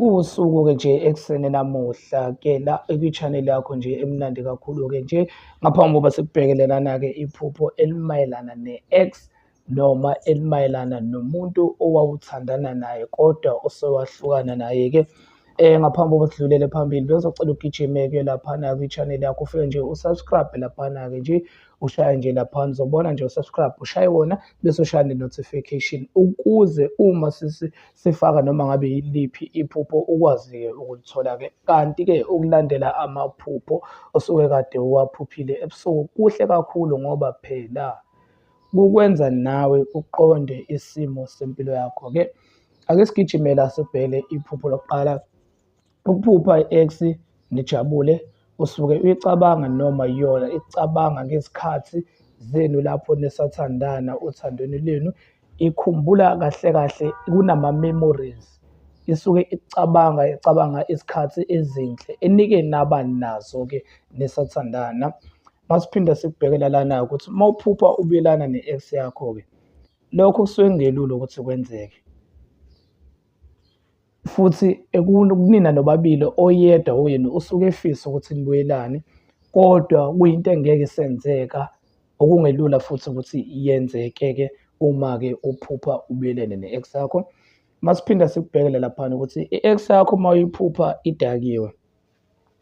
Kuwusuku-ke nje ekuseni namuhla-ke la kwi-channel yakho nje emnandi kakhulu-ke nje ngaphambi kokuba sikubhekelelana-ke iphupho elimayelana ne-ex noma elimayelana nomuntu owawuthandana naye kodwa osewahlukana naye-ke. Ngaphambi kokuba sidlulele phambili bengizocela ugijime-ke laphana kwi-channel yakho ufike nje usubscribe laphana-ke nje ushaye nje laphana uzobona nje usubscribe ushaye wona bese ushaya ne-notification ukuze uma sifaka noma ngabe yiliphi iphupho ukwazi-ke ukulithola-ke. Kanti-ke ukulandela amaphupho osuke kade uwaphuphile ebusuku kuhle kakhulu ngoba phela kukwenza nawe uqonde isimo sempilo yakho-ke. Ake sigijime la sibheke iphupho lokuqala. Ukuphupha i-ex nijabule usuke uyicabanga noma yona icabanga ngezikhathi zenu lapho nisathandana othandweni lwenu, ikhumbula kahle kahle kunama-memories, isuke icabanga isikhathi ezinhle enike naba nazo-ke nisathandana. Masiphinda sikubhekela lana ukuthi uma uphupha ubuyelana ne-ex yakho-ke, lokho kusuke kungelula ukuthi kwenzeke futhi kunina nobabili oyedwa wenu usuke efisa ukuthi nibuyelane kodwa kuyinto engeke isenzeka, okungelula futhi ukuthi yenzeke-ke uma-ke uphupha ubuyelene ne-ex yakho. Masiphinda sikubhekele laphana ukuthi i-ex yakho uma uyiphupha idakiwe,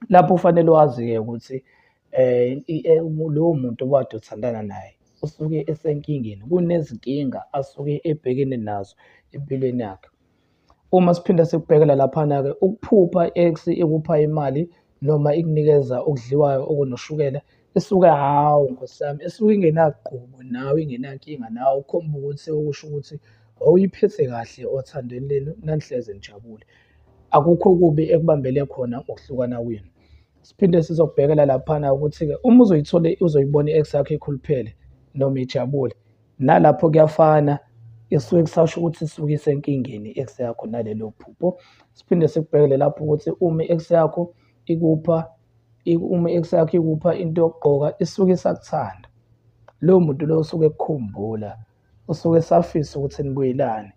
lapho kufanele wazi-ke ukuthi lowo muntu okade uthandana naye usuke esenkingeni, kunezinkinga asuke ebhekene nazo empilweni yakhe. Uma siphinda sikubhekela laphana-ke ukuphupha i-ex ikupha imali noma ikunikeza okudliwayo okunoshukela, isuke hawu Nkosi yami, isuke ingenagqubu nawe ingenankinga nawe, ukhomba ukuthi okusho ukuthi wawuyiphethe kahle othandweni lenu nanihleze nijabule. Akukho kubi ekubambele khona ukuhlukana kwenu. Siphinde sizokubhekela laphana ukuthi-ke uma uzoyibona i-ex yakho ikhuluphele noma ijabule, nalapho kuyafana, isuke kusasho ukuthi isuke isenkingeni i-ex yakho nalelo phupho. Siphinde sikubhekele lapho ukuthi uma i-ex yakho ikupha into yokugqoka isuke isakuthanda, lowo muntu loyo usuke ekukhumbula, usuke esafisa ukuthi nibuyelane.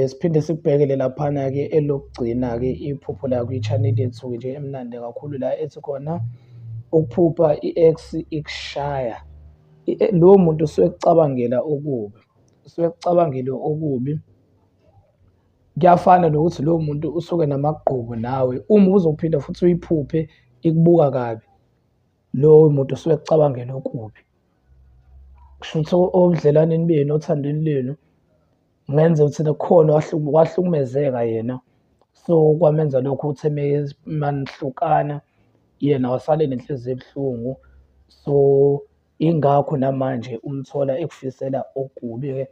Siphinde sikubhekele laphana-ke elokugcina-ke iphupho la kwi-channel yethu nje emnandi kakhulu la ethi khona ukuphupha i-ex ikushaya, lowo muntu usuke ekucabangela okubi, usuke ekucabangele okubi. Kuyafana nokuthi lowo muntu usuke namagqubu nawe, uma uzophinda futhi uyiphuphe ikubuka kabi, lowo muntu usuke ekucabangela okubi. Kusho ukuthi obudlelwaneni benu othandweni lwenu kungenzeka ukuthi kukhona wahlukumezeka yena, so kwamenza lokho ukuthi manihlukana yena wasale nenhliziyo ebuhlungu, so ingakho namanje umthola ekufisela okubi-ke.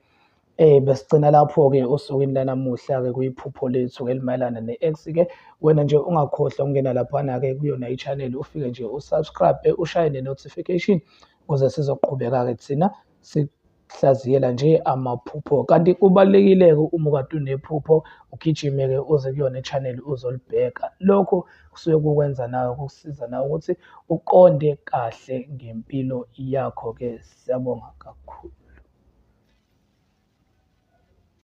Besigcina lapho-ke osukwini lanamuhla-ke kwiphupho lethu elimayelana ne-ex-ke. Wena nje ungakhohlwa ukungena laphana-ke kuyona i-channel ufike nje usubscribe ushaye ne-notification ukuze sizoqhubeka-ke thina sikuhlaziyela nje amaphupho. Kanti kubalulekile-ke uma ukade unephupho ugijime-ke uze kuyona i-channel uzolibheka, lokho kusuke kukwenza nawe kukusiza nawe ukuthi uqonde kahle ngempilo yakho-ke. Siyabonga kakhulu.